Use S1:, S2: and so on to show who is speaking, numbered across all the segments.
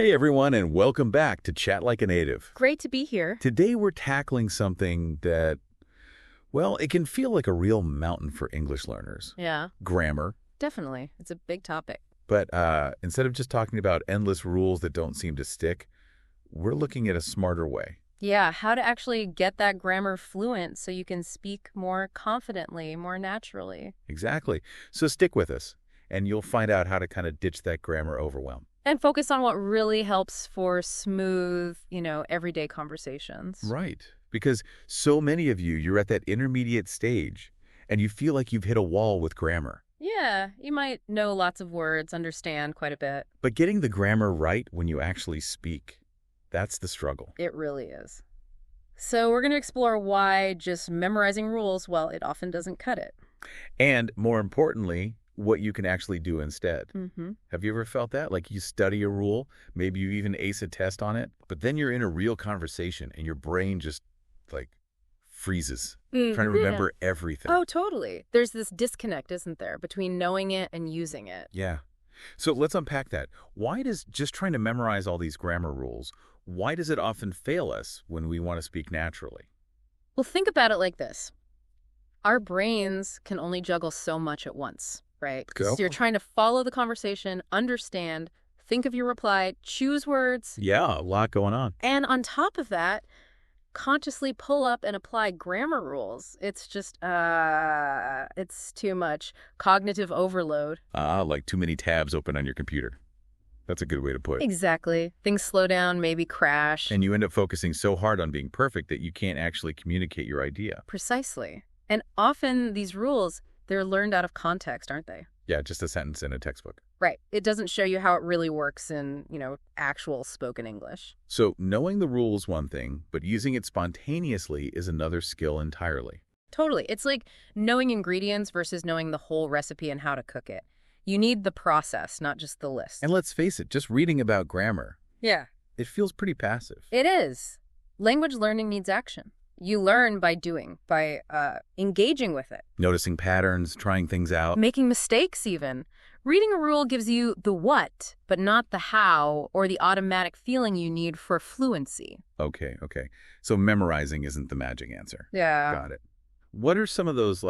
S1: Hey everyone, and welcome back to Chat Like a Native.
S2: Great to be here.
S1: Today we're tackling something that, well, it can feel like a real mountain for English learners.
S2: Yeah,
S1: Grammar.
S2: definitely. It's a big topic.
S1: But instead of just talking about endless rules that don't seem to stick, we're looking at a smarter way.
S2: Yeah, how to actually get that grammar fluent so you can speak more confidently, more naturally.
S1: Exactly. So stick with us, and you'll find out how to kind of ditch that grammar overwhelm.
S2: And focus on what really helps for smooth, everyday conversations.
S1: Right. Because so many of you, you're at that intermediate stage, and you feel like you've hit a wall with grammar.
S2: Yeah, you might know lots of words, understand quite a bit.
S1: But getting the grammar right when you actually speak, that's the struggle.
S2: It really is. So we're going to explore why just memorizing rules, well, it often doesn't cut it.
S1: And more importantly, what you can actually do instead.
S2: Mm-hmm.
S1: Have you ever felt that? Like you study a rule, maybe you even ace a test on it, but then you're in a real conversation and your brain just like freezes, trying to remember everything.
S2: Oh, totally. There's this disconnect, isn't there, between knowing it and using it.
S1: Yeah. So let's unpack that. Why does just trying to memorize all these grammar rules, why does it often fail us when we want to speak naturally?
S2: Well, think about it like this. Our brains can only juggle so much at once, right?
S1: Go.
S2: So you're trying to follow the conversation, understand, think of your reply, choose words,
S1: Yeah, a lot going on.
S2: and on top of that, consciously pull up and apply grammar rules. It's just, it's too much. Cognitive overload.
S1: Like too many tabs open on your computer. That's a good way to put it.
S2: Exactly. Things slow down, maybe crash.
S1: And you end up focusing so hard on being perfect that you can't actually communicate your idea.
S2: Precisely. And often these rules, they're learned out of context, aren't they?
S1: Yeah, just a sentence in a textbook.
S2: Right. It doesn't show you how it really works in, actual spoken English.
S1: So knowing the rule is one thing, but using it spontaneously is another skill entirely.
S2: Totally. It's like knowing ingredients versus knowing the whole recipe and how to cook it. You need the process, not just the list.
S1: And let's face it, just reading about grammar,
S2: Yeah.
S1: it feels pretty passive.
S2: It is. Language learning needs action. You learn by doing, by engaging with it.
S1: Noticing patterns, trying things out.
S2: Making mistakes even. Reading a rule gives you the what, but not the how or the automatic feeling you need for fluency.
S1: Okay. So memorizing isn't the magic answer.
S2: Yeah.
S1: Got it. What are some of those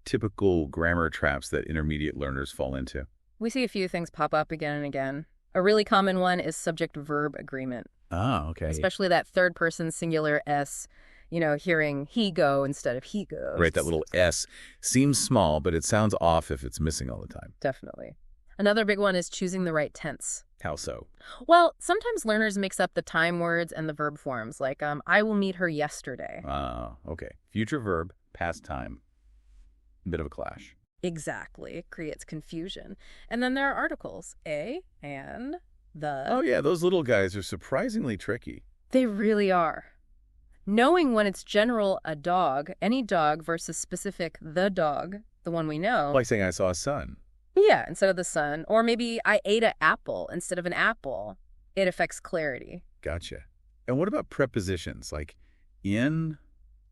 S1: typical grammar traps that intermediate learners fall into?
S2: We see a few things pop up again and again. A really common one is subject-verb agreement.
S1: Ah, okay.
S2: Especially that third-person singular S, hearing he go instead of he goes.
S1: Right, that little S seems small, but it sounds off if it's missing all the time.
S2: Definitely. Another big one is choosing the right tense.
S1: How so?
S2: Well, sometimes learners mix up the time words and the verb forms, like I will meet her yesterday.
S1: Okay. Future verb, past time. Bit of a clash.
S2: Exactly. It creates confusion. And then there are articles, a and the.
S1: Oh, yeah, those little guys are surprisingly tricky.
S2: They really are. Knowing when it's general a dog, any dog, versus specific the dog, the one we know.
S1: Like saying I saw a sun.
S2: Yeah, instead of the sun. Or maybe I ate an apple instead of an apple. It affects clarity.
S1: Gotcha. And what about prepositions like in,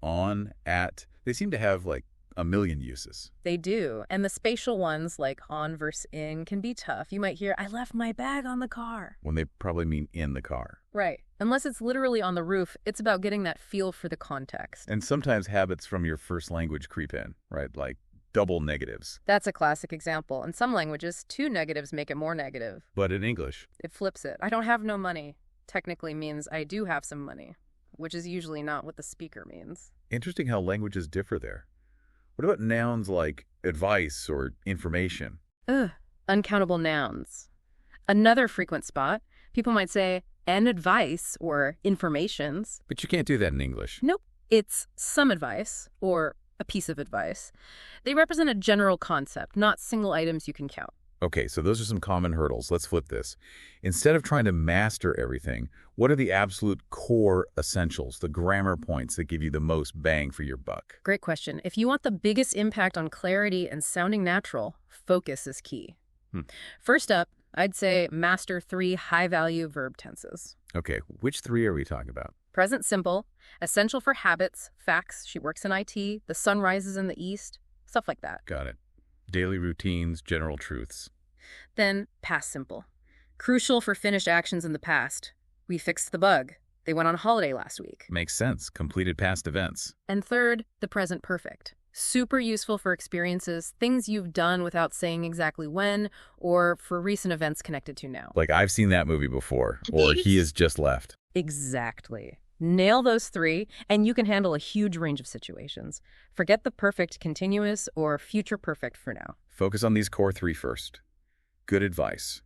S1: on, at? They seem to have a million uses.
S2: They do. And the spatial ones like on versus in can be tough. You might hear, I left my bag on the car.
S1: When they probably mean in the car.
S2: Right. Unless it's literally on the roof, it's about getting that feel for the context.
S1: And sometimes habits from your first language creep in, right? Like double negatives.
S2: That's a classic example. In some languages, two negatives make it more negative.
S1: But in English.
S2: It flips it. I don't have no money technically means I do have some money, which is usually not what the speaker means.
S1: Interesting how languages differ there. What about nouns like advice or information?
S2: Uncountable nouns. Another frequent spot. People might say an advice or informations.
S1: But you can't do that in English.
S2: Nope. It's some advice or a piece of advice. They represent a general concept, not single items you can count.
S1: Okay, so those are some common hurdles. Let's flip this. Instead of trying to master everything, what are the absolute core essentials, the grammar points that give you the most bang for your buck?
S2: Great question. If you want the biggest impact on clarity and sounding natural, focus is key. First up, I'd say master 3 high-value verb tenses.
S1: Okay, which 3 are we talking about?
S2: Present simple, essential for habits, facts, she works in IT, the sun rises in the east, stuff like that.
S1: Got it. Daily routines, general truths.
S2: Then past simple. Crucial for finished actions in the past. We fixed the bug. They went on holiday last week.
S1: Makes sense. Completed past events.
S2: And third, the present perfect. Super useful for experiences, things you've done without saying exactly when, or for recent events connected to now.
S1: Like, I've seen that movie before, or he has just left.
S2: Exactly. Nail those three, and you can handle a huge range of situations. Forget the perfect continuous or future perfect for now.
S1: Focus on these core three first. Good advice.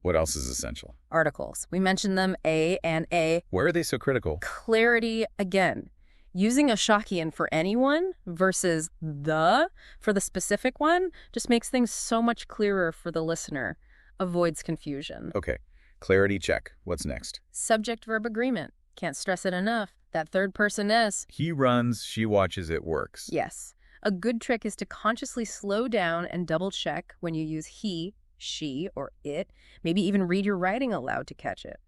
S1: What else is essential?
S2: Articles. We mentioned them, A and A.
S1: Where are they so critical?
S2: Clarity again. Using a Shockian for anyone versus the for the specific one just makes things so much clearer for the listener. Avoids confusion.
S1: Okay. Clarity check. What's next?
S2: Subject-verb agreement. Can't stress it enough. That third person is.
S1: He runs, she watches, it works.
S2: Yes. A good trick is to consciously slow down and double-check when you use he, she, or it. Maybe even read your writing aloud to catch it.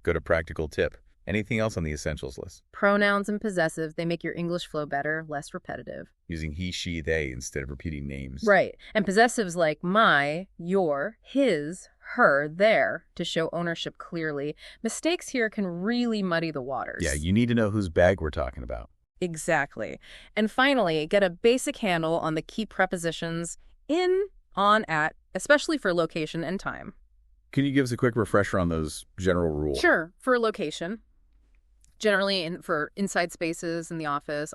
S1: Good, a practical tip. Anything else on the essentials list?
S2: Pronouns and possessive, they make your English flow better, less repetitive.
S1: Using he, she, they instead of repeating names.
S2: Right. And possessives like my, your, his, her, their to show ownership clearly. Mistakes here can really muddy the waters.
S1: Yeah, you need to know whose bag we're talking about.
S2: Exactly. And finally, get a basic handle on the key prepositions in, on, at, especially for location and time.
S1: Can you give us a quick refresher on those general rules?
S2: Sure. For location, generally for inside spaces in the office,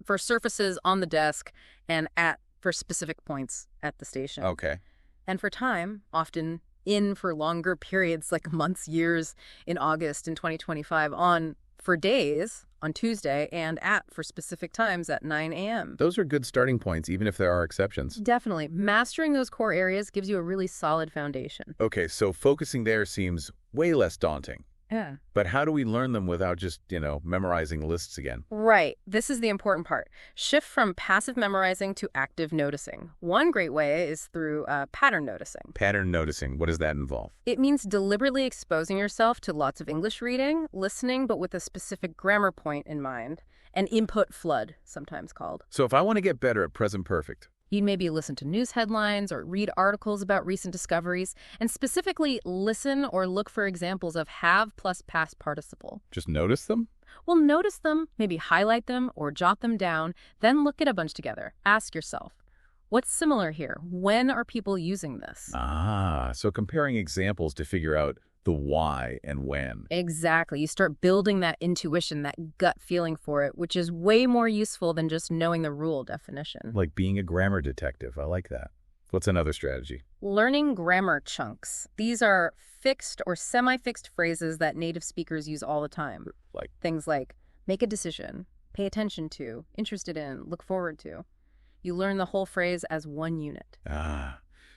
S2: for surfaces on the desk, and at for specific points at the station.
S1: Okay.
S2: And for time, often in for longer periods like months, years in August in 2025, on for days on Tuesday, and at for specific times at 9 a.m.
S1: Those are good starting points, even if there are exceptions.
S2: Definitely. Mastering those core areas gives you a really solid foundation.
S1: Okay, so focusing there seems way less daunting.
S2: Yeah.
S1: But how do we learn them without just, memorizing lists again?
S2: Right. This is the important part. Shift from passive memorizing to active noticing. One great way is through pattern noticing.
S1: Pattern noticing, what does that involve?
S2: It means deliberately exposing yourself to lots of English reading, listening, but with a specific grammar point in mind. An input flood, sometimes called.
S1: So if I want to get better at present perfect,
S2: You'd maybe listen to news headlines or read articles about recent discoveries, and specifically listen or look for examples of have plus past participle.
S1: just notice them?
S2: Well, notice them, maybe highlight them or jot them down, then look at a bunch together. Ask yourself, what's similar here? When are people using this?
S1: So comparing examples to figure out the why and when.
S2: Exactly. You start building that intuition, that gut feeling for it, which is way more useful than just knowing the rule definition.
S1: Like being a grammar detective. I like that. What's another strategy?
S2: Learning grammar chunks. These are fixed or semi-fixed phrases that native speakers use all the time.
S1: Like,
S2: Things like make a decision, pay attention to, interested in, look forward to. You learn the whole phrase as one unit.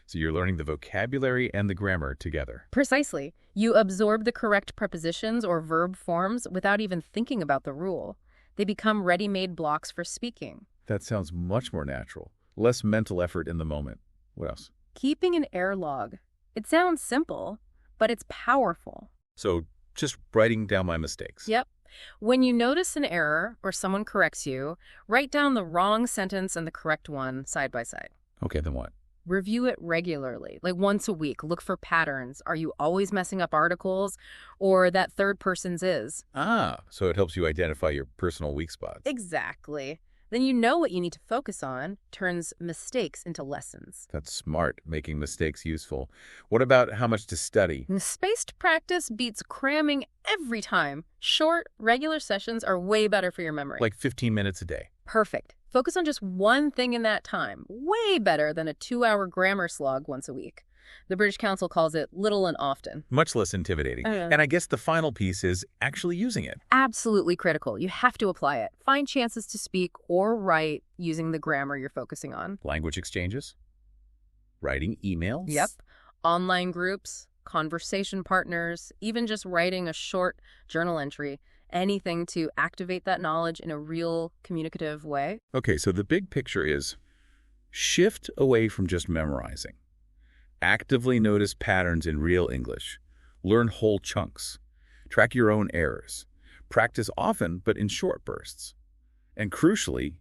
S1: so you're learning the vocabulary and the grammar together.
S2: Precisely. You absorb the correct prepositions or verb forms without even thinking about the rule. They become ready-made blocks for speaking.
S1: That sounds much more natural. Less mental effort in the moment. What else?
S2: Keeping an air log. It sounds simple, but it's powerful.
S1: So just writing down my mistakes.
S2: Yep. When you notice an error or someone corrects you, write down the wrong sentence and the correct one side by side.
S1: Okay, then what?
S2: Review it regularly, like once a week. Look for patterns. Are you always messing up articles, or that third person's is?
S1: So it helps you identify your personal weak spots.
S2: Exactly. Then you know what you need to focus on, turns mistakes into lessons.
S1: That's smart, making mistakes useful. What about how much to study?
S2: Spaced practice beats cramming every time. Short, regular sessions are way better for your memory.
S1: Like 15 minutes a day.
S2: Perfect. Focus on just one thing in that time. Way better than a 2-hour grammar slog once a week. The British Council calls it little and often.
S1: Much less intimidating. And I guess the final piece is actually using it.
S2: Absolutely critical. You have to apply it. Find chances to speak or write using the grammar you're focusing on.
S1: Language exchanges? Writing emails?
S2: Yep. Online groups, conversation partners, even just writing a short journal entry. Anything to activate that knowledge in a real communicative way.
S1: Okay, so the big picture is shift away from just memorizing. Actively notice patterns in real English. Learn whole chunks. Track your own errors. Practice often, but in short bursts. And crucially,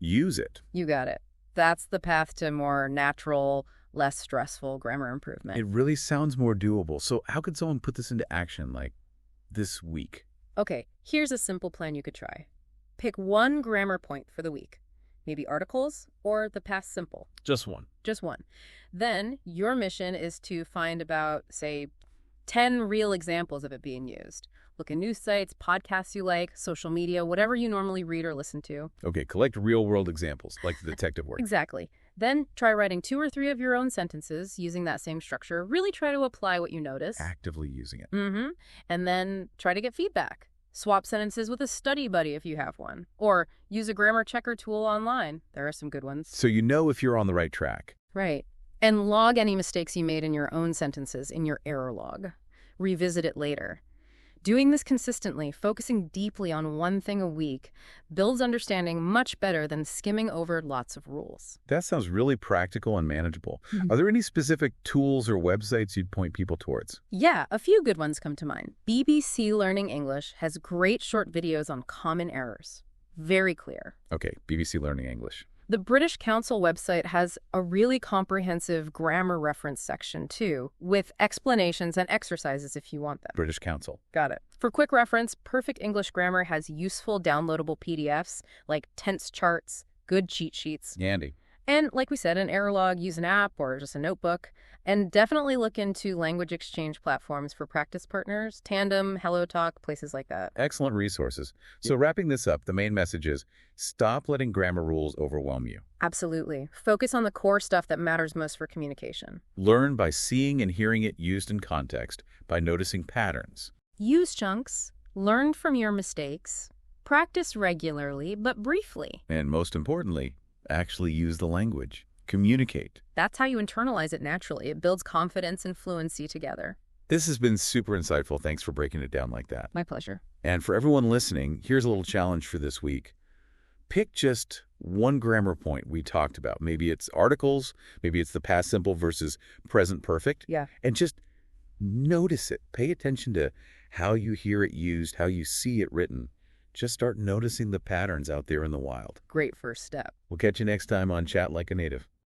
S1: use it.
S2: You got it. That's the path to more natural, less stressful grammar improvement.
S1: It really sounds more doable. So how could someone put this into action, like this week?
S2: Okay, here's a simple plan you could try. Pick one grammar point for the week. Maybe articles or the past simple.
S1: Just one.
S2: Just one. Then your mission is to find about, say, 10 real examples of it being used. Look at news sites, podcasts you like, social media, whatever you normally read or listen to.
S1: Okay, collect real-world examples, like the detective work.
S2: Exactly. Then try writing 2 or 3 of your own sentences using that same structure. Really try to apply what you notice.
S1: Actively using it.
S2: And then try to get feedback. Swap sentences with a study buddy if you have one. Or use a grammar checker tool online. There are some good ones.
S1: So you know if you're on the right track.
S2: Right. And log any mistakes you made in your own sentences in your error log. Revisit it later. Doing this consistently, focusing deeply on one thing a week, builds understanding much better than skimming over lots of rules.
S1: That sounds really practical and manageable. Are there any specific tools or websites you'd point people towards?
S2: Yeah, a few good ones come to mind. BBC Learning English has great short videos on common errors. Very clear.
S1: Okay, BBC Learning English.
S2: The British Council website has a really comprehensive grammar reference section, too, with explanations and exercises if you want them.
S1: British Council.
S2: Got it. For quick reference, Perfect English Grammar has useful downloadable PDFs like tense charts, good cheat sheets.
S1: Yandy.
S2: And like we said, an error log, use an app or just a notebook. And definitely look into language exchange platforms for practice partners, Tandem, HelloTalk, places like that.
S1: Excellent resources. So wrapping this up, the main message is stop letting grammar rules overwhelm you.
S2: Absolutely. Focus on the core stuff that matters most for communication.
S1: Learn by seeing and hearing it used in context, by noticing patterns.
S2: Use chunks, learn from your mistakes, practice regularly but briefly.
S1: And most importantly, actually use the language. Communicate.
S2: That's how you internalize it naturally. It builds confidence and fluency together.
S1: This has been super insightful. Thanks for breaking it down like that.
S2: My pleasure.
S1: And for everyone listening, here's a little challenge for this week. Pick just one grammar point we talked about. Maybe it's articles, maybe it's the past simple versus present perfect.
S2: Yeah.
S1: And just notice it. Pay attention to how you hear it used, how you see it written. Just start noticing the patterns out there in the wild.
S2: Great first step.
S1: We'll catch you next time on Chat Like a Native.